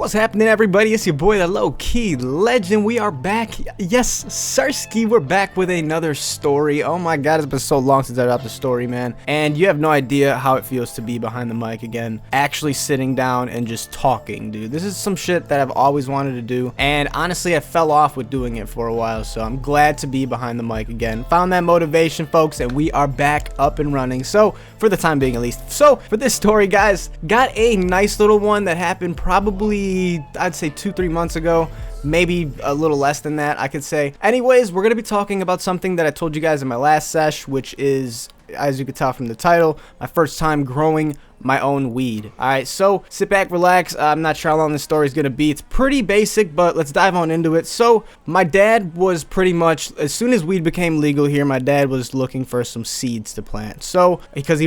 What's happening, everybody? It's your boy, the Low-Key Legend. We are back. Yes, Sirski, we're back with another story. Oh my god, it's been so long since I dropped a story, man. And you have no idea how it feels to be behind the mic again. Actually sitting down and just talking, dude. This is some shit that I've always wanted to do. And honestly, I fell off with doing it for a while. So I'm glad to be behind the mic again. Found that motivation, folks, and we are back up and running. So, for the time being at least. So, for this story, guys, got a nice little one that happened probably, I'd say 2-3 months ago, maybe a little less than that, I could say. Anyways, we're gonna be talking about something that I told you guys in my last sesh, which is, as you could tell from the title, my first time growing my own weed. Alright, so sit back, relax. I'm not sure how long this story is gonna be. It's pretty basic, but let's dive on into it. So my dad was pretty much, as soon as weed became legal here, my dad was looking for some seeds to plant. So because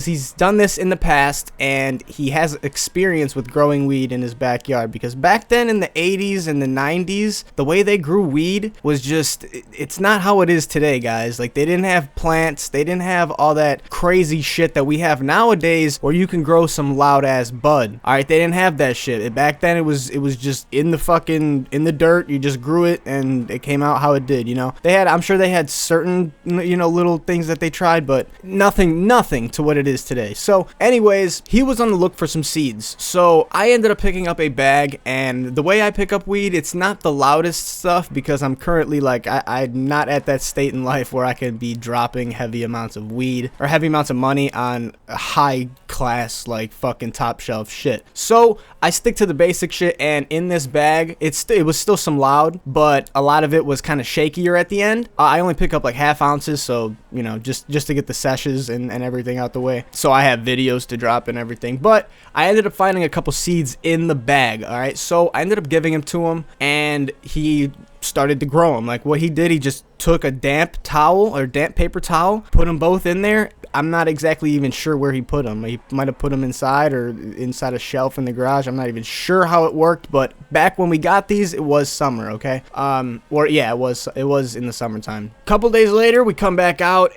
he's done this in the past and he has experience with growing weed in his backyard, because back then in the 80s and the 90s, the way they grew weed was just, it's not how it is today, guys. Like, they didn't have plants, they didn't have all that crazy shit that we have nowadays where you can grow some loud ass bud. All right, they didn't have that shit. Back then it was just in the dirt. You just grew it and it came out how it did, you know. I'm sure they had certain, you know, little things that they tried, but nothing to what it is today. So anyways, he was on the look for some seeds. So I ended up picking up a bag, and the way I pick up weed, it's not the loudest stuff because I'm currently like, I'm not at that state in life where I can be dropping heavy amounts of weed or heavy amounts of money on a high class, like fucking top shelf shit. So I stick to the basic shit, and in this bag it was still some loud, but a lot of it was kind of shakier at the end. I only pick up like half ounces, so you know, just to get the sessions and everything out the way, so I have videos to drop and everything. But I ended up finding a couple seeds in the bag. All right, so I ended up giving them to him, and he started to grow them. Like, what he did, he just took a damp towel or damp paper towel, put them both in there. I'm not exactly even sure where he put them. He might have put them inside or inside a shelf in the garage. I'm not even sure how it worked, but back when we got these, it was summer, okay? Or yeah, it was in the summertime. A couple days later, I come back out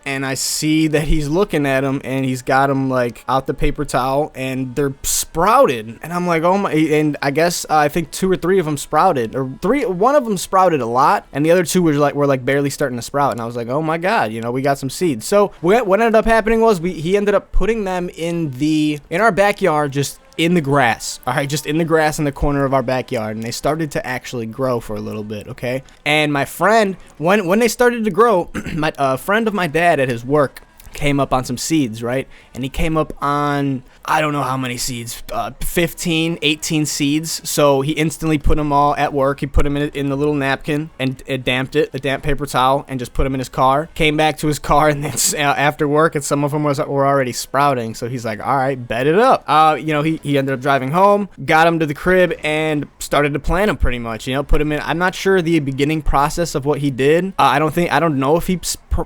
and I see that he's looking at them, and he's got them like out the paper towel, and they're sprouted. And I'm like, oh my, and I guess I think 2 or 3 of them sprouted, or one of them sprouted a lot, and the other 2 were like barely starting to sprout. And I was like, oh my god, you know, we got some seeds. So what ended up happening was he ended up putting them in our backyard, just in the grass. All right, just in the grass in the corner of our backyard, and they started to actually grow for a little bit, okay? And my friend, when they started to grow, my friend of my dad at his work came up on some seeds, right? And he came up on, I don't know how many seeds, 15, 18 seeds. So he instantly put them all at work. He put them in the little napkin and damped it, the damp paper towel, and just put them in his car. Came back to his car, and then after work, and some of them were already sprouting. So he's like, all right, bet it up. You know, he ended up driving home, got them to the crib, and started to plant them pretty much. You know, put them in. I'm not sure the beginning process of what he did. I don't know if he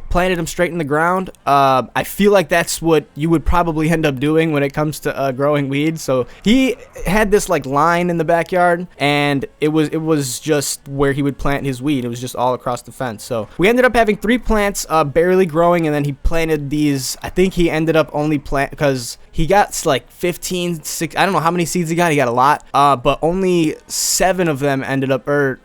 planted them straight in the ground. I feel like that's what you would probably end up doing when it comes to growing weed. So he had this like line in the backyard, and it was just where he would plant his weed. It was just all across the fence. So we ended up having 3 plants barely growing, and then he planted these. I think he ended up only because he got like 15, 6, I don't know how many seeds he got. He got a lot, but only 7 of them ended up, 8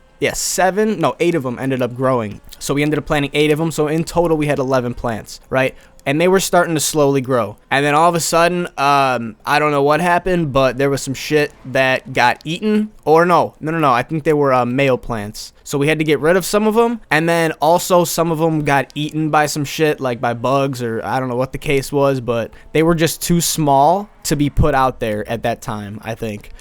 of them ended up growing. So we ended up planting 8 of them. So in total, we had 11 plants, right? And they were starting to slowly grow. And then all of a sudden, I don't know what happened, but there was some shit that got eaten. Or no, I think they were male plants. So we had to get rid of some of them. And then also some of them got eaten by some shit, like by bugs, or I don't know what the case was, but they were just too small to be put out there at that time, I think.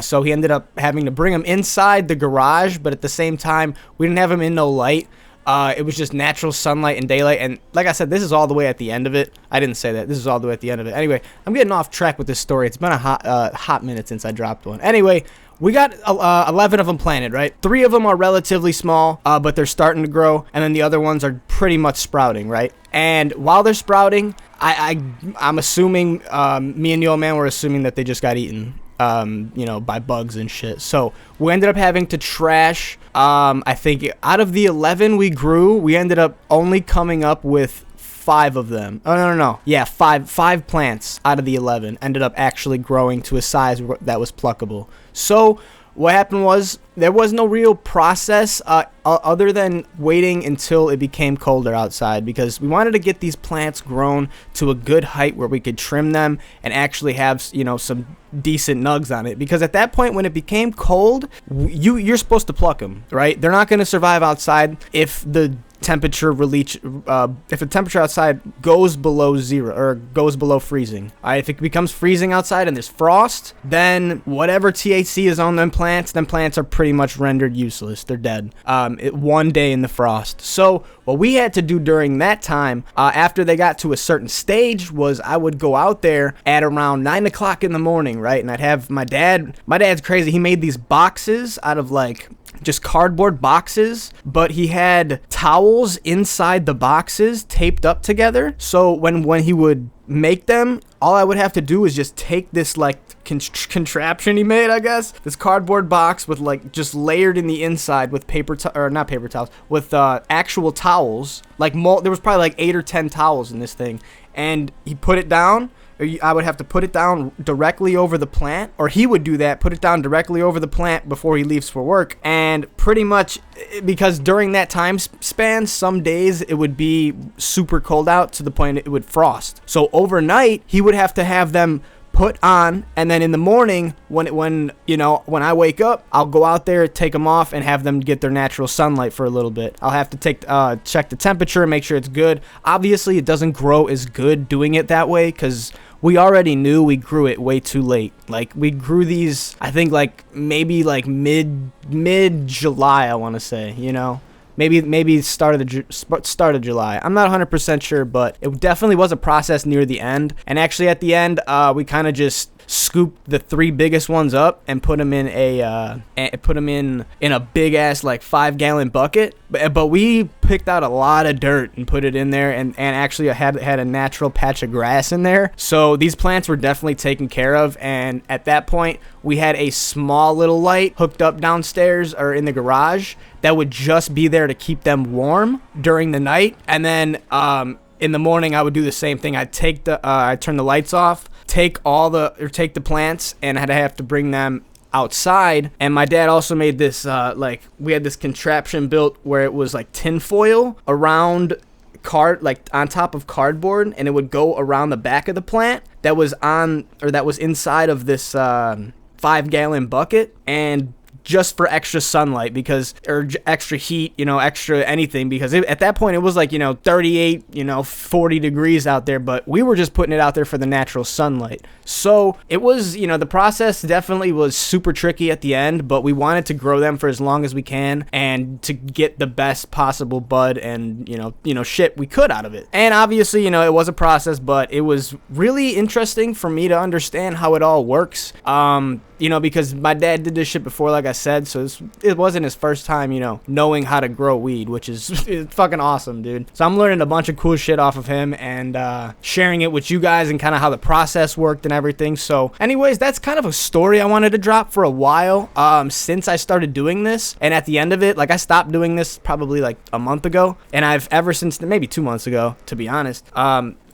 So he ended up having to bring them inside the garage, but at the same time, we didn't have them in no light. It was just natural sunlight and daylight, and like I said, this is all the way at the end of it. I didn't say that. This is all the way at the end of it. Anyway, I'm getting off track with this story. It's been a hot minute since I dropped one. Anyway, we got 11 of them planted, right? 3 of them are relatively small, but they're starting to grow, and then the other ones are pretty much sprouting, right? And while they're sprouting, I'm assuming, me and the old man were assuming that they just got eaten. You know, by bugs and shit. So we ended up having to trash, I think out of the 11 we grew, we ended up only coming up with 5 of them. Oh, no. Yeah, five plants out of the 11 ended up actually growing to a size that was pluckable. So what happened was there was no real process other than waiting until it became colder outside, because we wanted to get these plants grown to a good height where we could trim them and actually have, you know, some decent nugs on it. Because at that point, when it became cold, you're supposed to pluck them, right? They're not going to survive outside if the temperature if the temperature outside goes below 0 or goes below freezing. If it becomes freezing outside and there's frost, then whatever THC is on them plants are pretty much rendered useless. They're dead. One day in the frost. So what we had to do during that time, after they got to a certain stage, was I would go out there at around 9 o'clock in the morning, right? And I'd have my dad's crazy. He made these boxes out of like just cardboard boxes, but he had towels inside the boxes taped up together. So when he would make them, all I would have to do is just take this like contraption he made, I guess, this cardboard box with like just layered in the inside with not paper towels, with actual towels. Like there was probably like 8 or 10 towels in this thing, and he put it down. I would have to put it down directly over the plant, or he would do that, put it down directly over the plant before he leaves for work. And pretty much, because during that time span, some days it would be super cold out to the point it would frost. So overnight, he would have to have them put on, and then in the morning when I wake up, I'll go out there, take them off, and have them get their natural sunlight for a little bit. I'll have to check the temperature and make sure it's good. Obviously, it doesn't grow as good doing it that way, because we already knew we grew it way too late. Like, we grew these, I think, like maybe like mid-July, I want to say, you know. Maybe start of July. I'm not 100% sure, but it definitely was a process near the end. And actually at the end, we kind of just scooped the 3 biggest ones up and put them in a big ass like 5-gallon bucket. But we picked out a lot of dirt and put it in there, and actually I had a natural patch of grass in there. So these plants were definitely taken care of. And at that point, we had a small little light hooked up downstairs or in the garage that would just be there to keep them warm during the night. And then in the morning, I would do the same thing. I'd turn the lights off, take the plants, and I'd have to bring them outside. And my dad also made this we had this contraption built where it was like tin foil around on top of cardboard, and it would go around the back of the plant that was inside of this 5-gallon bucket, and just for extra sunlight, or extra heat, extra anything, because at that point it was like, 38, 40 degrees out there, but we were just putting it out there for the natural sunlight. So it was, the process definitely was super tricky at the end, but we wanted to grow them for as long as we can and to get the best possible bud and, shit we could out of it. And obviously, it was a process, but it was really interesting for me to understand how it all works. Because my dad did this shit before, like I said, so it wasn't his first time, knowing how to grow weed, which is fucking awesome, dude. So I'm learning a bunch of cool shit off of him and sharing it with you guys and kind of how the process worked and everything. So anyways, that's kind of a story I wanted to drop for a while since I started doing this. And at the end of it, like, I stopped doing this probably like a month ago, and I've ever since, maybe 2 months ago, to be honest.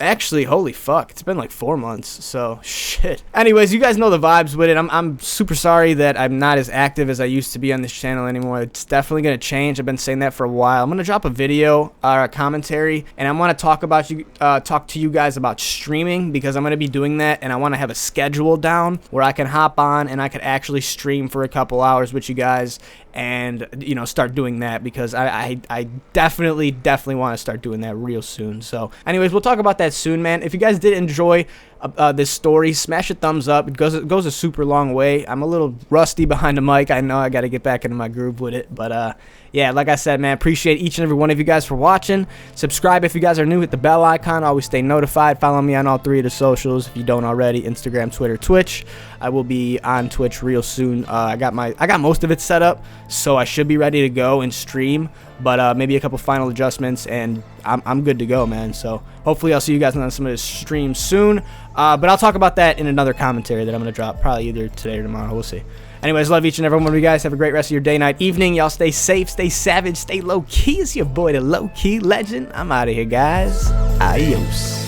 Actually, holy fuck, it's been like 4 months, so shit. Anyways, you guys know the vibes with it. I'm super sorry that I'm not as active as I used to be on this channel anymore. It's definitely going to change. I've been saying that for a while. I'm going to drop a video or a commentary, and I want to talk to you guys about streaming, because I'm going to be doing that, and I want to have a schedule down where I can hop on and I could actually stream for a couple hours with you guys and, start doing that, because I definitely want to start doing that real soon. So anyways, we'll talk about that soon, man. If you guys did enjoy this story, smash a thumbs up. It goes a super long way. I'm a little rusty behind the mic. I know I got to get back into my groove with it, but yeah, like I said, man, appreciate each and every one of you guys for watching. Subscribe if you guys are new. Hit the bell icon. Always stay notified. Follow me on all 3 of the socials if you don't already: Instagram, Twitter, Twitch. I will be on Twitch real soon. I got most of it set up, so I should be ready to go and stream. But maybe a couple final adjustments, and I'm good to go, man. So hopefully I'll see you guys on some of the streams soon. But I'll talk about that in another commentary that I'm going to drop probably either today or tomorrow. We'll see. Anyways, love each and every one of you guys. Have a great rest of your day, night, evening. Y'all stay safe, stay savage, stay low key. It's your boy, the Low Key Legend. I'm out of here, guys. Adios.